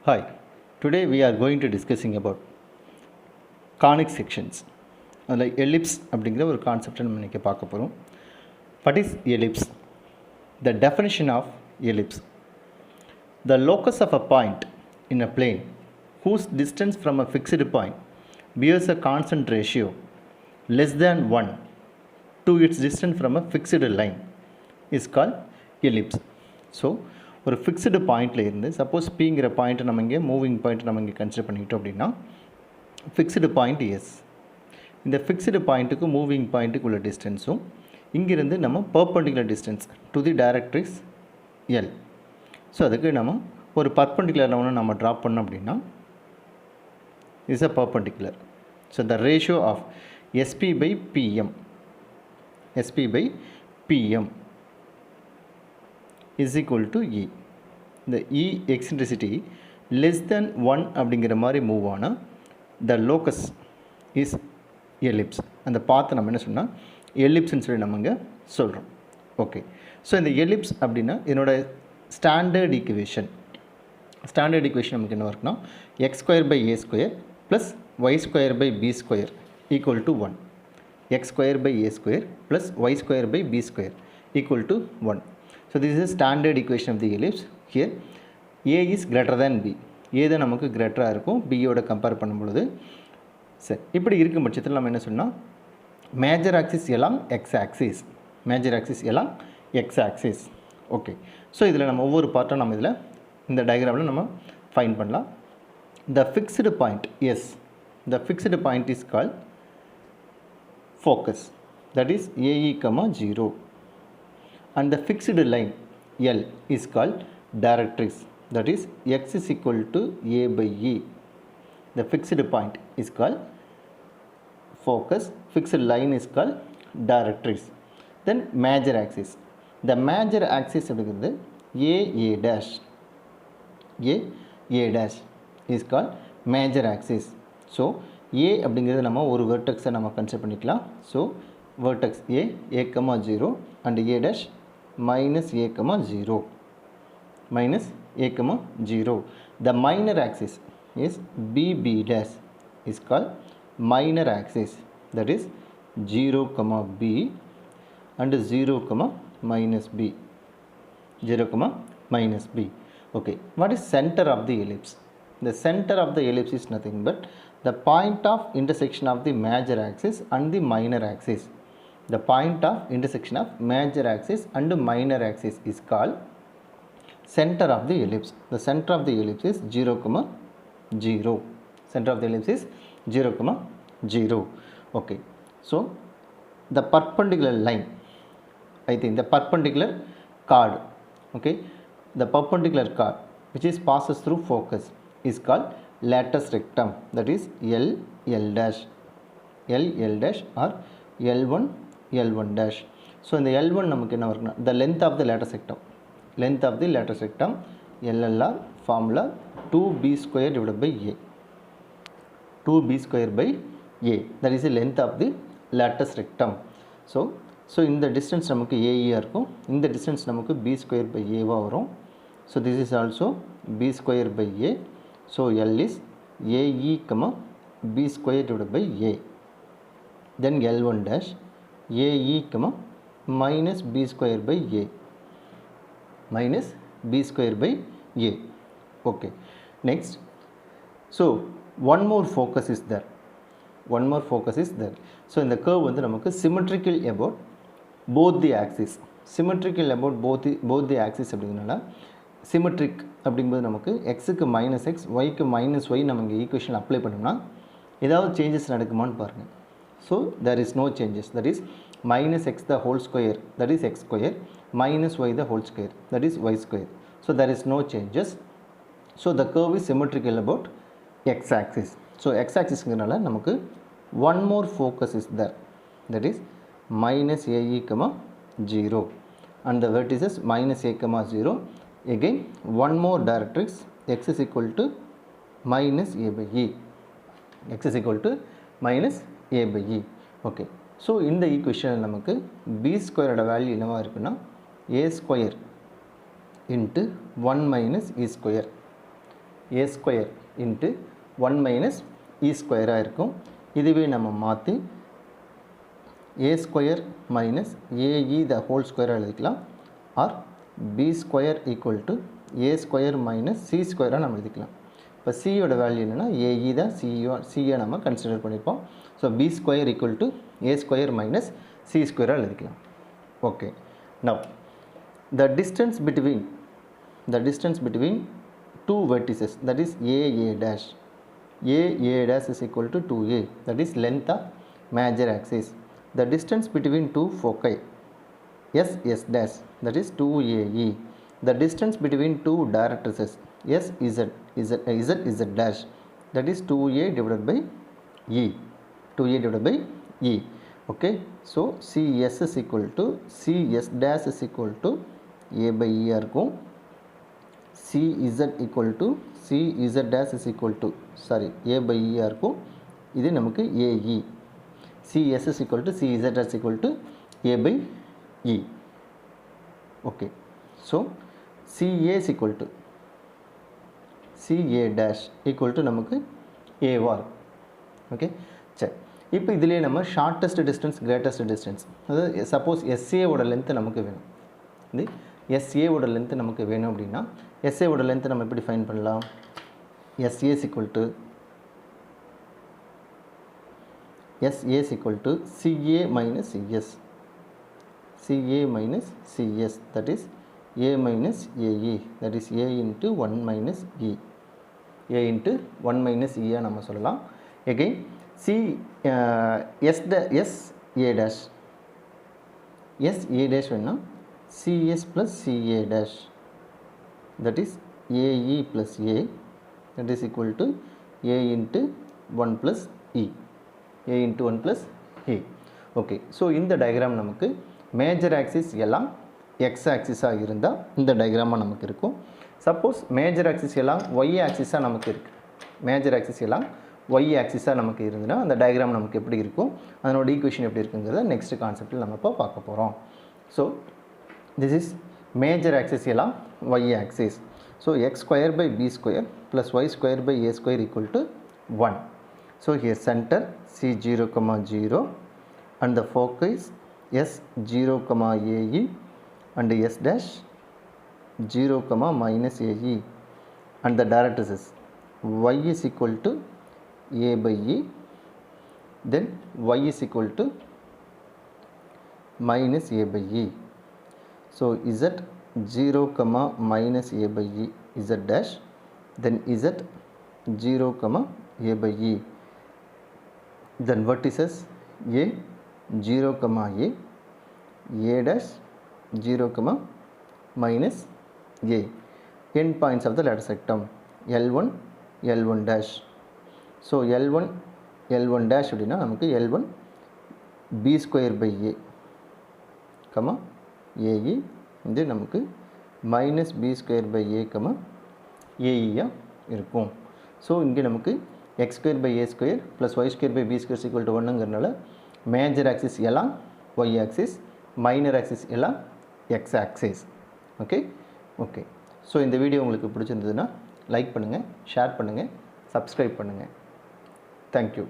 Hi, today we are going to discussing about conic sections. அதில் ellipse அப்படிங்கிற ஒரு கான்செப்டை நம்ம இன்றைக்கி பார்க்க போகிறோம். What is ellipse? The definition of ellipse. The locus of a point in a plane whose distance from a fixed point bears a constant ratio less than 1 to its distance from a fixed line is called ellipse. So, ஒரு fixed பாயிண்டில் இருந்து suppose பிங்கிற பாயிண்ட்டை நம்ம இங்கே moving point நம்ம இங்கே consider பண்ணிக்கிட்டோம் அப்படின்னா ஃபிக்ஸ்டு பாயிண்ட் எஸ். இந்த ஃபிக்ஸ்டு பாயிண்ட்டுக்கு மூவிங் பாயிண்ட்டுக்கு உள்ள டிஸ்டன்ஸும் இங்கிருந்து நம்ம perpendicular distance to the directrix L. So அதுக்கு நம்ம ஒரு பர்பண்டிகுலர் ஒன்று நம்ம ட்ராப் பண்ணோம் அப்படின்னா is a perpendicular. So the ratio of SP by PM is equal to E. இந்த E eccentricity less than 1 அப்படிங்கிற மாதிரி மூவ் ஆனால் the locus is ellipse. அந்த பாத்தை நம்ம என்ன சொன்னால் எலிப்ஸ்ன்னு சொல்லி நம்ம இங்கே சொல்கிறோம். ஓகே, ஸோ இந்த எலிப்ஸ் அப்படின்னா என்னோட ஸ்டாண்டர்ட் ஈக்குவேஷன் நமக்கு என்ன இருக்குன்னா x square by a square plus y square by b square equal to 1. X square by a square plus y square by b square equal to 1. So this is a standard equation of the ellipse. Here A is greater than B. A தான் நமக்கு greater இருக்கும் Bயோட compare பண்ணும்பொழுது. சரி, இப்படி இருக்கும் பட்சத்தில் நம்ம என்ன சொன்னால் மேஜர் ஆக்சிஸ் எல்லாம் எக்ஸ் ஆக்சிஸ். ஓகே, ஸோ இதில் நம்ம ஒவ்வொரு பார்ட்டாக நம்ம இதில் இந்த டயக்ராமில் நம்ம ஃபைண்ட் பண்ணலாம். The fixed point, yes, the fixed point is called focus, that is AE, 0. And the fixed line L is called directrix, that is x is equal to A by E. The fixed point is called focus, fixed line is called directrix. Then major axis, the major axis அப்படிங்கிறது A dash is called major axis. So A அப்படிங்கிறது நம்ம ஒரு vertex நம்ம consider பண்ணிக்கலாம். So vertex A 0 and A dash minus A, 0. The minor axis is B dash is called minor axis, that is 0, B and 0, minus B. Okay, what is center of the ellipse? The center of the ellipse is nothing but the point of intersection of the major axis and the minor axis. The point of intersection of major axis and minor axis is called center of the ellipse. The center of the ellipse is 0, 0. Center of the ellipse is 0, 0. Okay, so the perpendicular line, I think the perpendicular chord, okay, the perpendicular chord which is passes through focus is called latus rectum, that is L dash or L1 dash. So in the L1 நமக்கு என்ன வரும்னா the length of the latus rectum LLR formula 2b square divided by A, 2b square by A, that is the length of the latus rectum. So இந்த distance நமக்கு AE இருக்கும், இந்த distance நமக்கு b square by A வரும். So this is also b square by A. So L is AE, b square divided by A. Then L1 dash AE, minus B square by A. Okay, next, so one more focus is there. So in the curve வந்து நமக்கு symmetrical about both the axis. அப்படிங்கிறனால symmetric அப்படிங்கும்போது நமக்கு xக்கு minus x, yக்கு minus y நம்ம இங்கே equation apply பண்ணோம்னா ஏதாவது changes நடக்குமான்னு பாருங்கள். So there is no changes, that is minus x the whole square, that is x square, minus y the whole square, that is y square. So there is no changes. So the curve is symmetrical about x axis. So x axis ங்கறனால நமக்கு one more focus is there, that is minus AE, 0 and the vertices minus A, 0. Again one more directrix, x is equal to minus A by E, A by E. Okay, so in the equation நமக்கு b square value என்னவா இருக்குன்னா a square into 1 minus e square a square into 1 minus e square இருக்கும். இதுவே நம்ம மாற்றி a square minus ae the whole square எழுதிக்கலாம், or b square equal to a square minus c square நம்ம எழுதிக்கலாம். இப்போ c யோட வேல்யூ என்னன்னா ae தான், c நம்ம கன்சிடர் பண்ணியிருப்போம். So b square equal to a square minus c square எழுதிக்கலாம். Okay, now the distance between two vertices, that is a dash is equal to 2a, that is length of major axis. The distance between two foci s dash, that is 2ae. The distance between two directrices z dash, that is 2a divided by e. Okay, so cs is equal to cs dash is equal to a by e இருக்கும். cz equal to cz dash is equal to a by e இருக்கும். இது நமக்கு ae. cs is equal to cz dash is equal to a by e. Okay, so ca is equal to ca dash equal to நமக்கு a var. Okay, சரி. இப்போ இதிலே நம்ம shortest distance greatest distance, அதாவது suppose எஸ்ஏவோட length நமக்கு வேணும், இது எஸ்ஏவோட length நமக்கு வேணும் அப்படின்னா எஸ்ஏவோட லென்த்து நம்ம எப்படி ஃபைன் பண்ணலாம்? SA is equal to CA minus CS, that is A minus AE, that is A into 1 minus E, A into 1 minus E நம்ம சொல்லலாம். again SA dash வேணும்னா CS plus CA dash, that is AE plus A, that is equal to A into 1 plus E, A into 1 plus E. Okay, so இந்த diagram நமக்கு major axis எல்லாம் X ஆக்சிஸாக இருந்தால் இந்த டயக்ராமாக நமக்கு இருக்கும். சப்போஸ் மேஜர் ஆக்சிஸ் எல்லாம் Y ஆக்சிஸாக நமக்கு இருக்குது, மேஜர் ஆக்சிஸ் எல்லாம் ஒய் ஆக்சிஸாக நமக்கு இருந்ததுன்னா அந்த டயக்ராம் நமக்கு எப்படி இருக்கும், அதனோட ஈக்குவேஷன் எப்படி இருக்குங்கிறத நெக்ஸ்ட் கான்செப்டில் நம்ம இப்போ பார்க்க போகிறோம். So this is major axis எல்லாம் y axis. So x square by b square plus y square by a square equal to 1. So here center C0, 0 and the focus S0, AE and S dash 0, minus AE, and the directrices y is equal to A by E, then y is equal to minus A by E. So Z 0, minus A by E, Z dash, then Z 0, A by E, then vertices A 0, A dash 0, minus A, end points of the ladder sectum L1, L1 dash. So L1 dash அப்படின்னா நமக்கு L1 B square by A, AE, இது நமக்கு minus B square by A, AE இருக்கும். So இங்கே நமக்கு x square by A square plus y square by B square is equal to 1ங்கிறனால major axis எல்லாம் y axis, minor axis எல்லாம் x axis. Okay, so இந்த video உங்களுக்கு பிடிச்சிருந்ததுன்னா like பண்ணுங்கள், ஷேர் பண்ணுங்கள், சப்ஸ்கிரைப் பண்ணுங்கள். தேங்க்யூ.